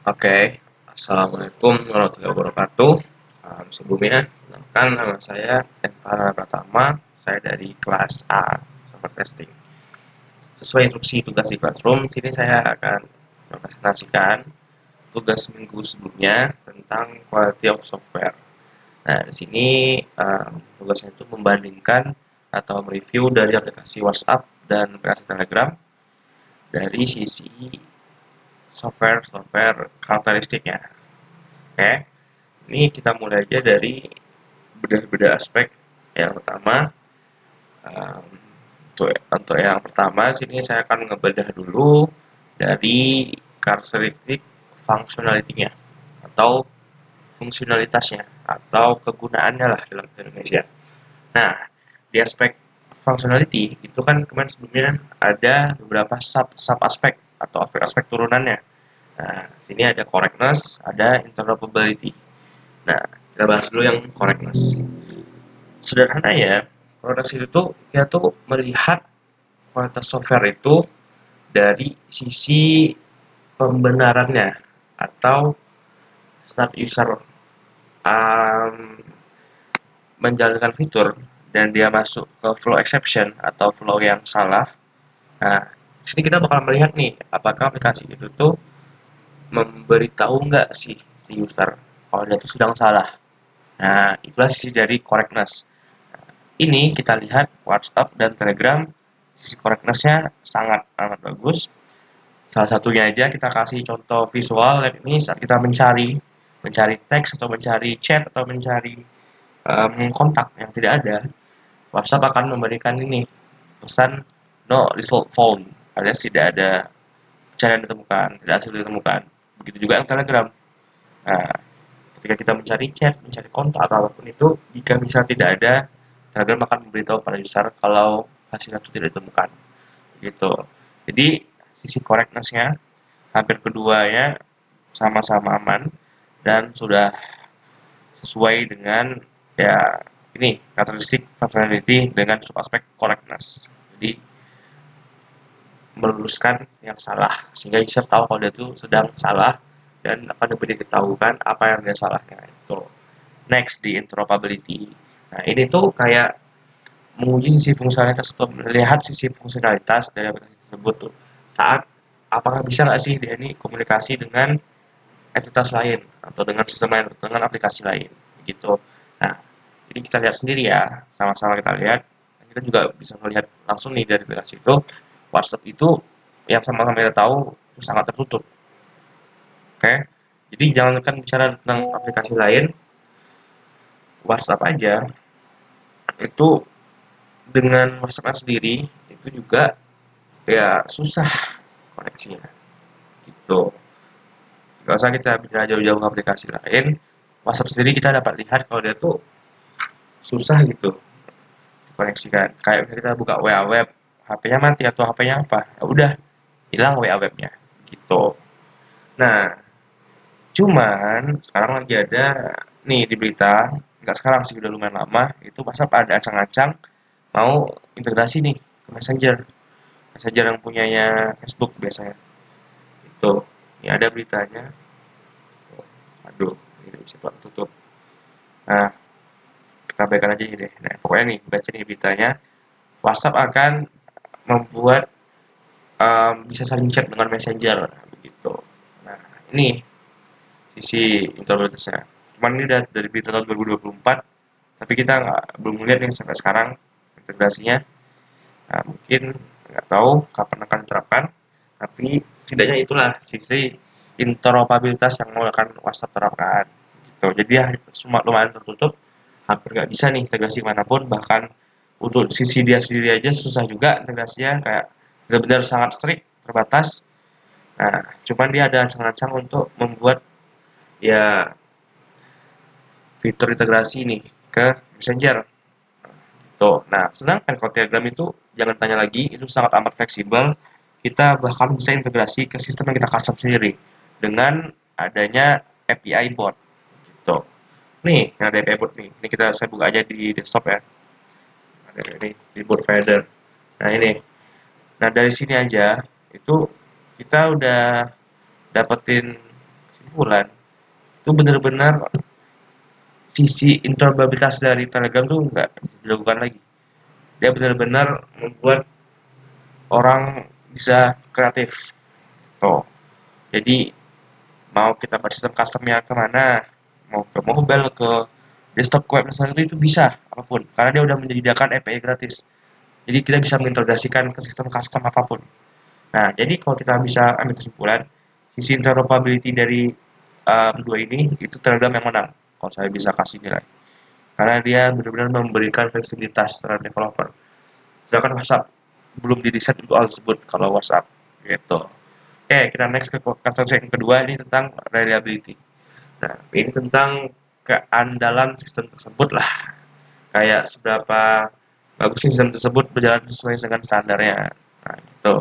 Oke, Assalamualaikum warahmatullahi wabarakatuh. Sebelumnya, kenalkan nama saya Eva Pratama, saya dari kelas A, software testing. Sesuai instruksi tugas di classroom, sini saya akan mempresentasikan tugas minggu sebelumnya tentang quality of software. Nah, di sini tugasnya itu membandingkan atau mereview dari aplikasi WhatsApp dan aplikasi Telegram dari sisi software karakteristiknya. Oke, ini kita mulai aja dari bedah-bedah aspek. Yang pertama, um, untuk yang pertama sini saya akan ngebedah dulu dari karakteristik functionality-nya atau fungsionalitasnya atau kegunaannya lah dalam bahasa Indonesia. Nah, di aspek functionality itu kan kemarin sebelumnya ada beberapa sub aspek atau aspek-aspek turunannya. Nah, sini ada correctness, ada interoperability. Nah, kita bahas dulu yang correctness. Sederhana ya, kualitas itu tuh kita tuh melihat kualitas software itu dari sisi pembenarannya atau start user um, menjalankan fitur dan dia masuk ke flow exception atau flow yang salah. Nah, di sini kita bakal melihat nih apakah aplikasi itu tuh memberitahu nggak sih si user kalau dia itu sedang salah. Nah, itulah sisi dari correctness. Ini kita lihat WhatsApp dan Telegram, sisi correctness-nya sangat amat bagus. Salah satunya aja kita kasih contoh visual, ini saat kita mencari teks atau mencari chat atau mencari kontak yang tidak ada, WhatsApp akan memberikan ini pesan no result found, alias tidak ada pencarian ditemukan, tidak hasil ditemukan. Begitu juga yang Telegram. Nah, ketika kita mencari chat, mencari kontak atau apapun itu, jika misal tidak ada, Telegram akan memberitahu pada user kalau hasil itu tidak ditemukan. Gitu. Jadi sisi correctness-nya hampir keduanya sama-sama aman dan sudah sesuai dengan ya ini karakteristik functionality dengan subaspek correctness. Jadi meluruskan yang salah sehingga user tahu kalau dia itu sedang salah dan akan diberitahukan apa yang dia salahnya itu. Next di interoperability. Nah ini tuh kayak menguji sisi fungsionalitas atau melihat sisi fungsionalitas dari aplikasi tersebut tuh saat apakah bisa nggak sih dia ini komunikasi dengan entitas lain atau dengan sistem lain atau dengan aplikasi lain gitu. Nah ini kita lihat sendiri ya, sama-sama kita lihat. Kita juga bisa melihat langsung nih dari aplikasi itu WhatsApp itu yang sama-sama kita tahu itu sangat tertutup. Oke, jadi jangankan bicara tentang aplikasi lain, WhatsApp aja itu dengan WhatsApp sendiri itu juga ya susah koneksinya gitu. Gak usah kita bicara jauh-jauh ke aplikasi lain, WhatsApp sendiri kita dapat lihat kalau dia tuh susah gitu dikoneksikan. Kayak kita buka WA web, HP-nya mati atau HP-nya apa, ya udah hilang WA webnya gitu. Nah, cuman sekarang lagi ada nih di berita, nggak sekarang sih udah lumayan lama, itu WhatsApp ada ancang-ancang mau integrasi nih ke Messenger, Messenger yang punyanya Facebook biasanya. Itu, ini ada beritanya. Aduh, ini bisa tutup. Nah, kita abaikan aja ini deh. Nah, pokoknya nih, baca nih beritanya. WhatsApp akan membuat bisa saling chat dengan Messenger, begitu. Nah, ini sisi integritasnya. Cuman ini dari berita tahun 2024, tapi kita belum melihat nih sampai sekarang integrasinya. Nah, mungkin nggak tahu kapan akan diterapkan, tapi setidaknya itulah sisi interoperabilitas yang mau akan WhatsApp terapkan. Gitu. Jadi ya semua lumayan tertutup, hampir nggak bisa nih integrasi manapun, bahkan untuk sisi dia sendiri aja susah juga integrasinya, kayak benar-benar sangat strict, terbatas. Nah, cuman dia ada ancang-ancang untuk membuat ya fitur integrasi nih ke Messenger. Tuh. Nah, sedangkan kalau Telegram itu jangan tanya lagi, itu sangat amat fleksibel. Kita bahkan bisa integrasi ke sistem yang kita custom sendiri dengan adanya API bot. Gitu. Nih, yang ada API bot nih. Ini saya buka aja di desktop ya. Ada ini di board Finder. Nah, ini. Nah, dari sini aja itu kita udah dapetin kesimpulan, itu benar-benar sisi interoperabilitas dari Telegram tuh nggak dilakukan lagi. Dia benar-benar membuat orang bisa kreatif. Tuh. Jadi mau kita buat sistem customnya kemana, mau ke mobile, ke desktop web misalnya itu bisa apapun karena dia udah menyediakan API gratis. Jadi kita bisa mengintegrasikan ke sistem custom apapun. Nah, jadi kalau kita bisa ambil kesimpulan, sisi interoperability dari dua ini itu Telegram yang menang. Kalau saya bisa kasih nilai, karena dia benar-benar memberikan fleksibilitas terhadap developer. Sedangkan WhatsApp belum didesain untuk hal tersebut kalau WhatsApp, gitu. Oke, kita next ke kata yang kedua ini tentang reliability. Nah, ini tentang keandalan sistem tersebut lah. Kayak seberapa bagus sistem tersebut berjalan sesuai dengan standarnya. Nah, gitu.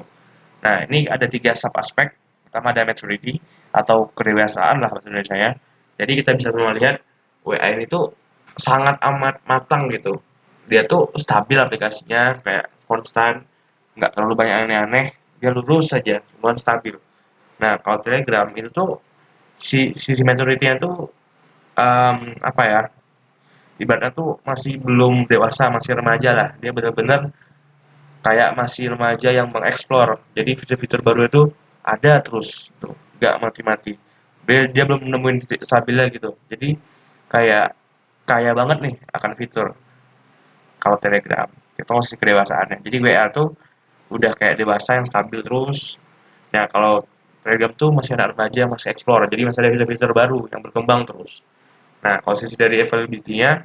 Nah, ini ada tiga sub aspek. Pertama ada maturity atau kedewasaan lah bahasa Indonesia ya. Jadi kita bisa melihat WA ini tuh sangat amat matang gitu. Dia tuh stabil aplikasinya, kayak konstan, nggak terlalu banyak aneh-aneh, dia lurus saja, cuma stabil. Nah, kalau Telegram itu tuh sisi maturity-nya tuh apa ya? Ibaratnya tuh masih belum dewasa, masih remaja lah. Dia benar-benar kayak masih remaja yang mengeksplor. Jadi fitur-fitur baru itu ada terus, tuh, nggak mati-mati. Dia belum nemuin titik stabilnya gitu. Jadi kayak kaya banget nih akan fitur kalau Telegram. Itu masih kedewasaannya. Jadi WA tuh udah kayak dewasa yang stabil terus. Nah kalau Telegram tuh masih anak remaja, masih explore. Jadi masih ada fitur-fitur baru yang berkembang terus. Nah kalau sisi dari availability-nya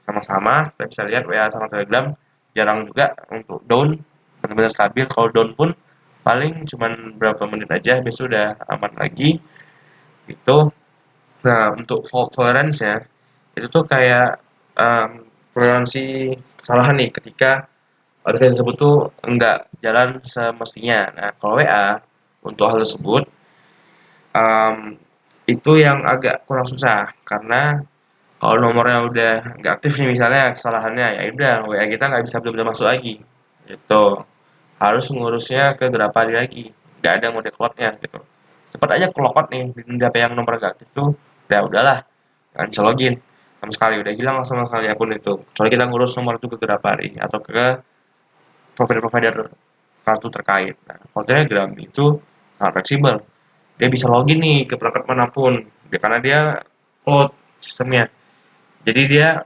sama-sama, kita bisa lihat WA sama Telegram jarang juga untuk down, benar-benar stabil. Kalau down pun paling cuman berapa menit aja, besok udah aman lagi. Itu. Nah untuk fault tolerance ya, itu tuh kayak toleransi kesalahan nih ketika aplikasi tersebut tuh enggak jalan semestinya. Nah kalau WA untuk hal tersebut um, itu yang agak kurang susah karena kalau nomornya udah nggak aktif nih misalnya kesalahannya, ya udah WA kita nggak bisa benar-benar masuk lagi, gitu. Harus ngurusnya ke berapa hari lagi, nggak ada mode cloud-nya gitu. Sempat aja kelokot nih di HP yang nomor nggak aktif tuh, ya udahlah, nggak bisa login sama sekali, udah hilang sama sekali akun itu. Kecuali kita ngurus nomor itu ke berapa hari atau ke provider-provider kartu terkait. Nah, kalau Telegram itu sangat fleksibel. Dia bisa login nih ke perangkat manapun, karena dia cloud sistemnya. Jadi dia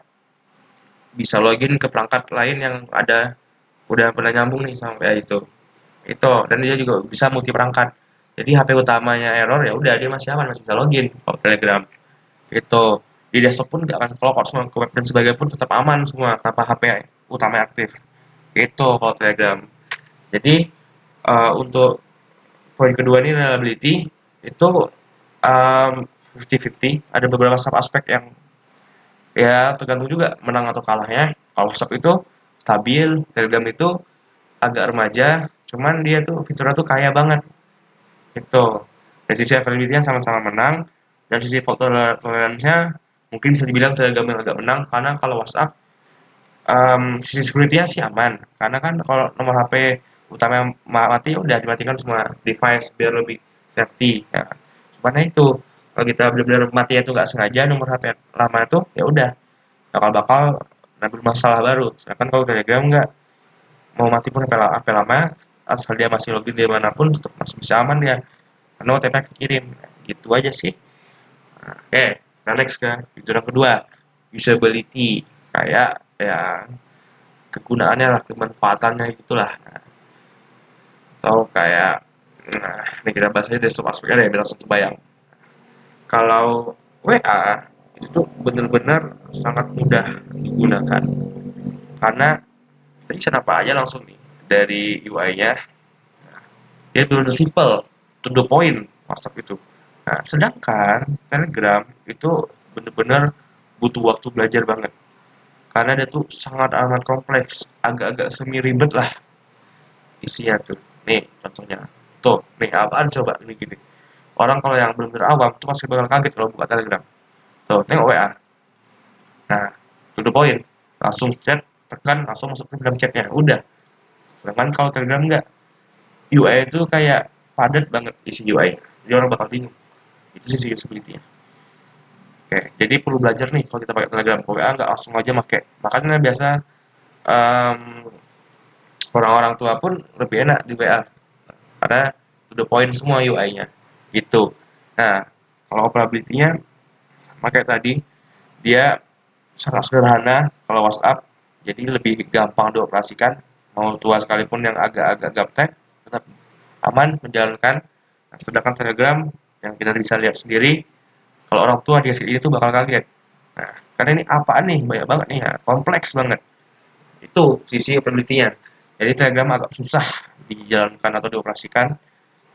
bisa login ke perangkat lain yang ada udah pernah nyambung nih sama WA itu. Itu dan dia juga bisa multi perangkat. Jadi HP utamanya error ya udah dia masih aman, masih bisa login kalau Telegram. Itu di desktop pun nggak akan kelokot semua ke web dan sebagainya pun tetap aman semua tanpa HP utama aktif. Itu kalau Telegram. Jadi untuk poin kedua ini reliability itu 50-50, ada beberapa sub aspek yang ya tergantung juga menang atau kalahnya. Kalau WhatsApp itu stabil, Telegram itu agak remaja, cuman dia tuh fiturnya tuh kaya banget. Itu. Dari sisi availability sama-sama menang, dan sisi fault tolerance-nya mungkin bisa dibilang Telegram yang agak menang karena kalau WhatsApp sisi security-nya sih aman. Karena kan kalau nomor HP utama yang mati udah dimatikan semua device biar lebih safety. Ya. Cuman itu kalau kita benar-benar mati itu nggak sengaja nomor HP lama itu ya udah bakal nambah masalah baru. Sedangkan kalau Telegram nggak, mau mati pun HP lama, asal dia masih login di manapun tetap masih bisa aman ya, karena OTP kekirim. Gitu aja sih. Nah, oke, kita next ke fitur yang kedua, usability. Kayak ya kegunaannya lah, kemanfaatannya gitulah. Nah, atau kayak, nah ini kita bahas aja desktop aspeknya deh, biar langsung terbayang. Kalau WA itu tuh bener-bener sangat mudah digunakan karena kita bisa apa aja langsung nih dari UI-nya. Dia benar-benar simple, to the point WhatsApp itu. Nah, sedangkan Telegram itu benar-benar butuh waktu belajar banget. Karena dia tuh sangat amat kompleks, agak-agak semi ribet lah isinya tuh. Nih contohnya. Tuh, nih apaan coba ini gini. Orang kalau yang benar-benar awam tuh pasti bakal kaget kalau buka Telegram. Tuh, tengok WA. Nah, to the point. Langsung chat, tekan, langsung masuk ke dalam chatnya. Udah. Sedangkan kalau Telegram enggak. UI itu kayak padat banget isi UI. Jadi orang bakal bingung. Itu sisi usability-nya. Oke, jadi perlu belajar nih kalau kita pakai Telegram. Kalau WA nggak langsung aja pakai. Makanya biasa em, orang-orang tua pun lebih enak di WA karena to the point semua UI-nya. Gitu. Nah, kalau operability-nya pakai tadi dia sangat sederhana kalau WhatsApp, jadi lebih gampang dioperasikan. Mau tua sekalipun yang agak-agak gaptek tetap aman menjalankan. Nah, sedangkan Telegram yang kita bisa lihat sendiri, kalau orang tua dia sendiri itu bakal kaget. Nah, karena ini apaan nih? Banyak banget nih ya, kompleks banget. Itu sisi operability-nya. Jadi Telegram agak susah dijalankan atau dioperasikan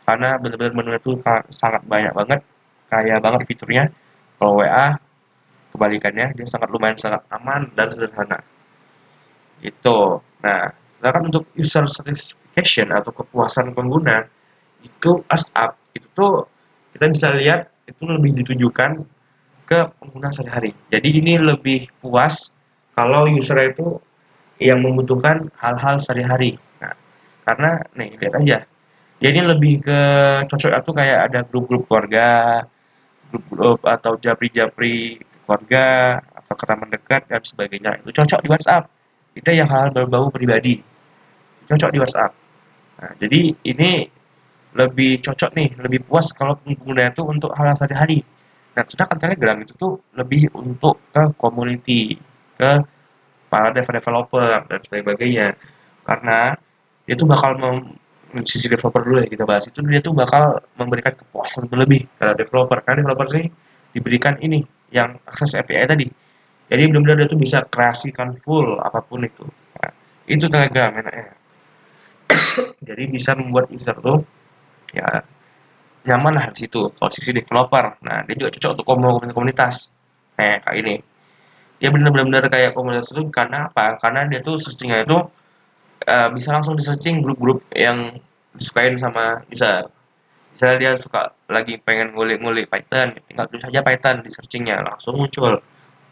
karena benar-benar menu itu sangat banyak banget, kaya banget fiturnya. Kalau WA kebalikannya dia sangat lumayan sangat aman dan sederhana. Gitu. Nah, sedangkan untuk user satisfaction atau kepuasan pengguna itu WhatsApp itu tuh kita bisa lihat itu lebih ditujukan ke pengguna sehari-hari. Jadi ini lebih puas kalau user itu yang membutuhkan hal-hal sehari-hari. Nah, karena nih lihat aja, dia ini lebih ke cocoknya tuh kayak ada grup-grup keluarga, grup-grup atau japri-japri keluarga atau ke teman dekat dan sebagainya. Itu cocok di WhatsApp. Itu yang hal berbau pribadi, cocok di WhatsApp. Nah, jadi ini lebih cocok nih, lebih puas kalau penggunanya itu untuk hal sehari-hari. Nah, sedangkan Telegram itu tuh lebih untuk ke community, ke para developer dan sebagainya. Karena dia tuh bakal sisi developer dulu ya kita bahas itu dia tuh bakal memberikan kepuasan berlebih ke developer karena developer sih diberikan ini yang akses API tadi jadi benar-benar dia tuh bisa kreasikan full apapun itu. Nah, itu Telegram enaknya jadi bisa membuat user tuh ya nyaman lah di situ kalau sisi developer. Nah dia juga cocok untuk komunitas kayak ini dia benar-benar kayak komunitas itu karena apa karena dia tuh searchingnya itu bisa langsung di searching grup-grup yang disukain sama user. Misalnya dia suka lagi pengen ngulik-ngulik Python, tinggal tulis aja Python di searchingnya langsung muncul.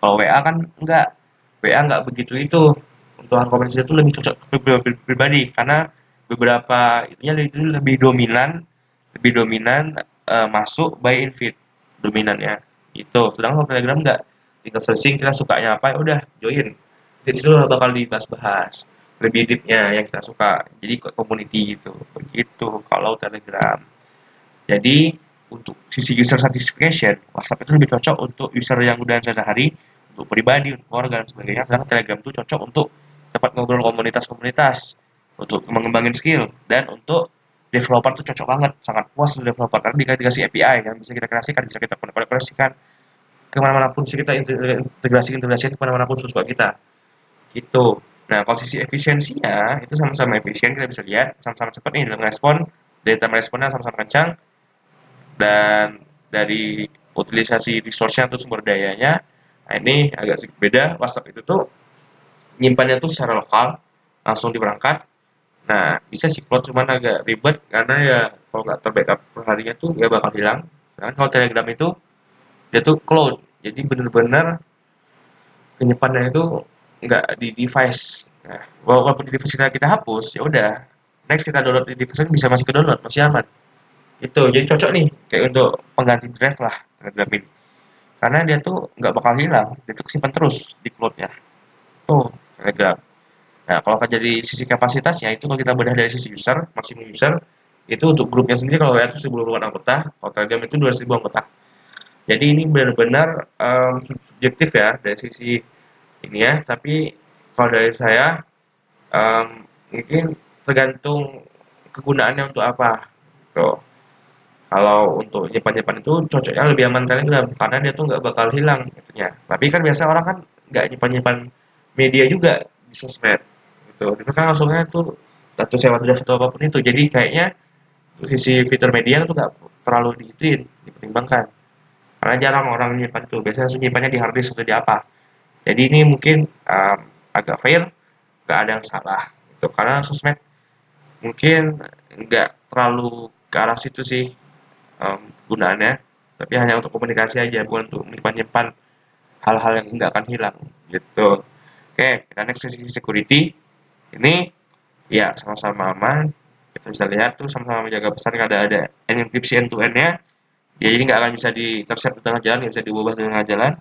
Kalau WA kan enggak, WA enggak begitu itu. Untuk komunikasi itu lebih cocok ke pribadi karena beberapa itunya itu lebih dominan masuk by invite dominannya. Itu. Sedangkan kalau Telegram enggak, tinggal searching kita sukanya apa ya udah join. Di situ bakal dibahas-bahas lebih deep-nya yang kita suka. Jadi community gitu. Begitu kalau Telegram. Jadi untuk sisi user satisfaction, WhatsApp itu lebih cocok untuk user yang udah sehari-hari, untuk pribadi, untuk keluarga dan sebagainya. Sedangkan Telegram itu cocok untuk tempat ngobrol komunitas-komunitas, untuk mengembangin skill dan untuk developer tuh cocok banget, sangat puas untuk developer karena dikasih API kan bisa kita kreasikan, bisa kita koneksikan kemana-mana pun bisa kita integrasikan kemana-mana pun sesuai kita. Gitu. Nah, kalau sisi efisiensinya itu sama-sama efisien kita bisa lihat, sama-sama cepat nih dalam respon, data responnya sama-sama kencang, dan dari utilisasi resource-nya atau sumber dayanya, nah ini agak sedikit beda. WhatsApp itu tuh nyimpannya tuh secara lokal, langsung di perangkat. Nah, bisa sih cloud cuman agak ribet karena ya kalau nggak terbackup perharinya tuh ya bakal hilang. Nah, kalau Telegram itu dia tuh cloud, jadi bener-bener penyimpanannya itu nggak di device. Nah, walaupun di device kita hapus, ya udah. Next kita download di device bisa masih ke download, masih aman. Itu jadi cocok nih kayak untuk pengganti drive lah Telegram ini. Karena dia tuh nggak bakal hilang, dia tuh simpan terus di cloud-nya. Tuh, Telegram. Nah, kalau jadi sisi kapasitasnya itu kalau kita bedah dari sisi user, maksimum user, itu untuk grupnya sendiri kalau WA itu 1000 anggota, kalau Telegram itu 200.000 anggota. Jadi ini benar-benar subjektif ya dari sisi ini ya, tapi kalau dari saya mungkin tergantung kegunaannya untuk apa. Tuh. Kalau untuk nyimpan-nyimpan itu cocoknya lebih aman Telegram karena dia tuh nggak bakal hilang itunya. Tapi kan biasa orang kan nggak nyimpan-nyimpan media juga di sosmed gitu. Itu kan langsungnya tuh status lewat draft atau apapun itu. Jadi kayaknya sisi fitur media itu nggak terlalu dipertimbangkan. Karena jarang orang nyimpan itu. Biasanya langsung nyimpannya di hard disk atau di apa. Jadi ini mungkin agak fair, nggak ada yang salah. Gitu. Karena sosmed mungkin nggak terlalu ke arah situ sih gunaannya, tapi hanya untuk komunikasi aja, bukan untuk menyimpan-nyimpan hal-hal yang nggak akan hilang, gitu. Oke, kita next sisi security. Ini ya sama-sama aman. Kita bisa lihat tuh sama-sama menjaga pesan ada enkripsi end to end-nya. Jadi nggak akan bisa di-intercept di tengah jalan, nggak bisa diubah di tengah jalan,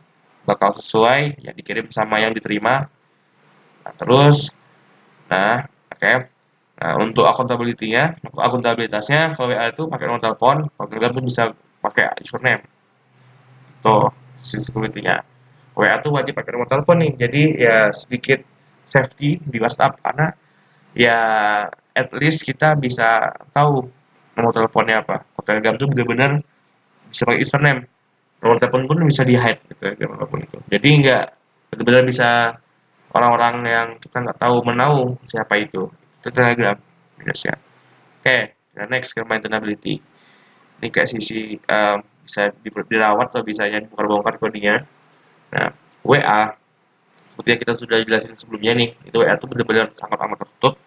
bakal sesuai yang dikirim sama yang diterima. Nah, terus, nah, oke. Nah, untuk akuntabilitasnya kalau WA itu pakai nomor telepon, kalau Telegram pun bisa pakai username. Tuh, sisi security-nya. WA tuh wajib pakai nomor telepon nih, jadi ya sedikit safety di WhatsApp karena ya at least kita bisa tahu nomor teleponnya apa. Kalau Telegram tuh bener-bener bisa pakai username. Nomor telepon pun bisa di-hide gitu ya, apapun itu. Jadi nggak benar-benar bisa orang-orang yang kita nggak tahu menahu siapa itu. Itu Telegram. Yes, ya. Oke, nah next ke maintainability. Ini kayak sisi bisa dirawat atau bisa dibongkar-bongkar kodenya. Nah, WA seperti yang kita sudah jelasin sebelumnya nih, itu WA itu benar-benar sangat amat tertutup.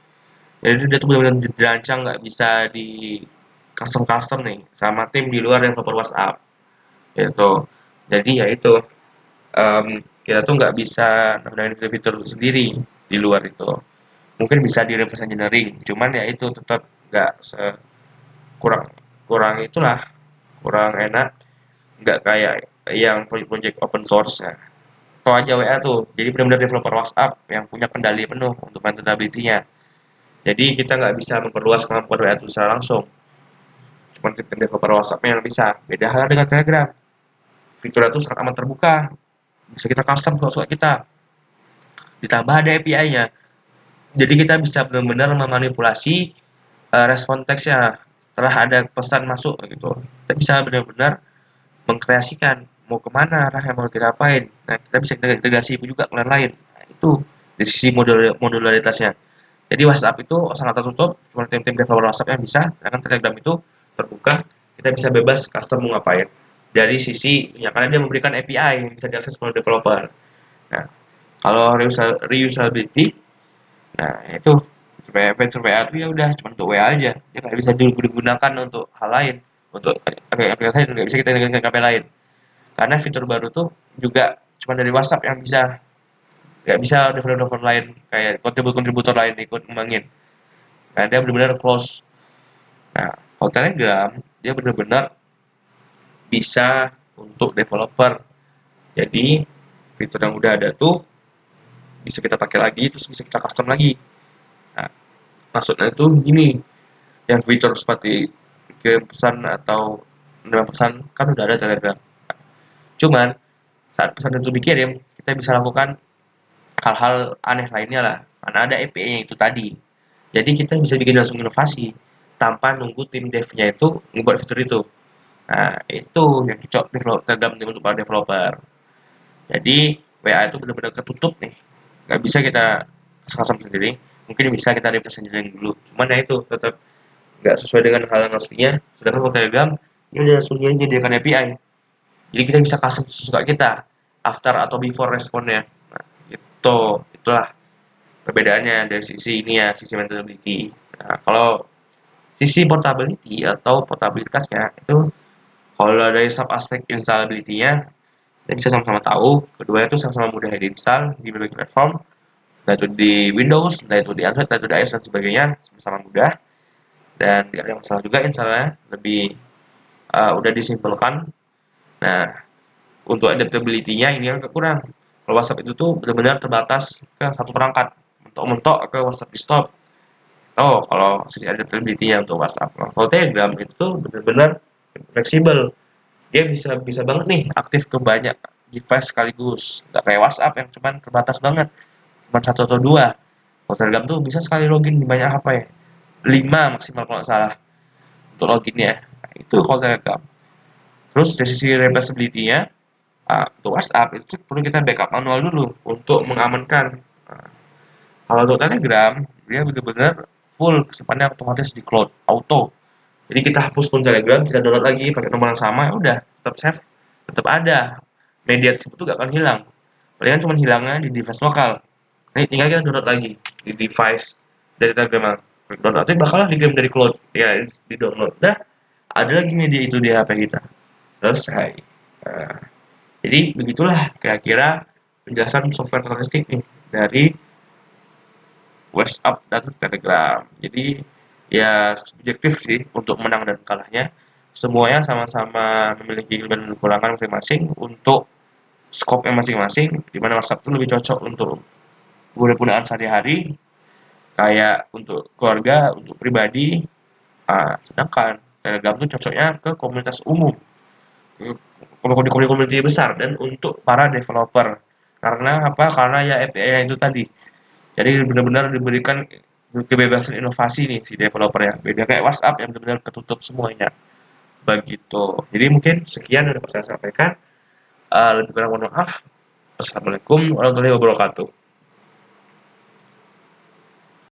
Jadi dia tuh benar-benar dirancang nggak bisa di custom-custom nih sama tim di luar yang developer WhatsApp gitu. Jadi ya itu kita tuh nggak bisa nambahin fitur sendiri di luar itu. Mungkin bisa di reverse engineering, cuman ya itu tetap nggak kurang kurang itulah kurang enak, nggak kayak yang project open source ya. Itu aja WA tuh. Jadi benar-benar developer WhatsApp yang punya kendali penuh untuk maintainability-nya. Jadi kita nggak bisa memperluas kemampuan WA itu secara langsung. Cuma tim developer WhatsApp yang bisa. Beda halnya dengan Telegram. Fiturnya itu sangat amat terbuka. Bisa kita custom kalau suka kita. Ditambah ada API-nya. Jadi kita bisa benar-benar memanipulasi respon teksnya setelah ada pesan masuk gitu. Kita bisa benar-benar mengkreasikan mau kemana arah yang mau kita apain. Nah, kita bisa integrasi itu juga ke lain. Nah, itu dari sisi modularitasnya. Jadi WhatsApp itu sangat tertutup, cuma tim-tim developer WhatsApp yang bisa, sedangkan Telegram itu terbuka, kita bisa bebas custom mau ngapain. Dari sisi, ya karena dia memberikan API yang bisa diakses oleh developer. Nah, kalau reusability, nah itu fitur WA itu ya udah cuma untuk WA aja, dia nggak bisa digunakan untuk hal lain, untuk aplikasi lain nggak bisa kita gunakan ke HP lain. Karena fitur baru tuh juga cuma dari WhatsApp yang bisa, nggak bisa developer lain kayak kontributor lain ikut ngembangin. Nah, dia benar-benar close. Nah, kalau Telegram dia benar-benar bisa untuk developer. Jadi fitur yang udah ada tuh bisa kita pakai lagi, terus bisa kita custom lagi. Nah, maksudnya itu gini, yang fitur seperti kirim pesan atau menerima pesan kan udah ada Telegram. Cuman saat pesan itu dikirim, kita bisa lakukan hal-hal aneh lainnya lah. Karena ada API-nya itu tadi. Jadi kita bisa bikin langsung inovasi tanpa nunggu tim dev-nya itu ngebuat fitur itu. Nah, itu yang cocok Telegram untuk para developer. Jadi WA itu benar-benar ketutup nih. Nggak bisa kita custom sendiri. Mungkin bisa kita reverse engineering dulu. Cuman ya itu tetap nggak sesuai dengan hal yang aslinya. Sedangkan kalau Telegram ini udah langsung menyediakan API. Jadi kita bisa custom sesuka kita after atau before responnya. Nah, itulah perbedaannya dari sisi ini ya, sisi maintainability. Nah, kalau sisi portability atau portabilitasnya itu kalau dari sub aspek installability-nya kita bisa sama-sama tahu, kedua itu sama-sama mudah diinstal di berbagai platform, entah itu di Windows, entah itu di Android, entah itu di iOS dan sebagainya, sama-sama mudah dan tidak ada masalah juga installnya, lebih udah disimpelkan. Nah, untuk adaptability-nya ini yang kurang. Kalau WhatsApp itu tuh benar-benar terbatas ke satu perangkat, mentok-mentok ke WhatsApp desktop. Oh, kalau sisi adaptability-nya untuk WhatsApp. Nah, kalau Telegram itu tuh benar-benar fleksibel. Dia bisa bisa banget nih aktif ke banyak device sekaligus. Nggak kayak WhatsApp yang cuman terbatas banget, cuma satu atau dua. Kalau Telegram tuh bisa sekali login di banyak HP, 5 maksimal kalau nggak salah untuk loginnya. Nah, itu kalau Telegram. Terus dari sisi reversibility-nya, untuk WhatsApp itu perlu kita backup manual dulu untuk mengamankan. Nah, kalau untuk Telegram, dia benar-benar full kesimpanannya otomatis di cloud, auto. Jadi kita hapus pun Telegram, kita download lagi pakai nomor yang sama, ya udah tetap save, tetap ada. Media tersebut tuh gak akan hilang. Palingan cuma hilangnya di device lokal. Ini tinggal kita download lagi di device dari Telegram. Download itu bakalan dikirim dari cloud, ya di download. Dah, ada lagi media itu di HP kita. Selesai. Nah, jadi begitulah kira-kira penjelasan software statistik nih dari WhatsApp dan Telegram. Jadi ya subjektif sih untuk menang dan kalahnya. semuanya sama-sama memiliki kelebihan dan kekurangan masing-masing untuk scope-nya masing-masing, di mana WhatsApp itu lebih cocok untuk penggunaan sehari-hari, kayak untuk keluarga, untuk pribadi, sedangkan Telegram itu cocoknya ke komunitas umum, komunitas besar dan untuk para developer. Karena apa? Karena ya API itu tadi. Jadi benar-benar diberikan kebebasan inovasi nih si developer ya. Beda kayak WhatsApp yang benar-benar ketutup semuanya. Begitu. Jadi mungkin sekian yang dapat saya sampaikan. Lebih kurang mohon maaf. Assalamualaikum warahmatullahi wabarakatuh.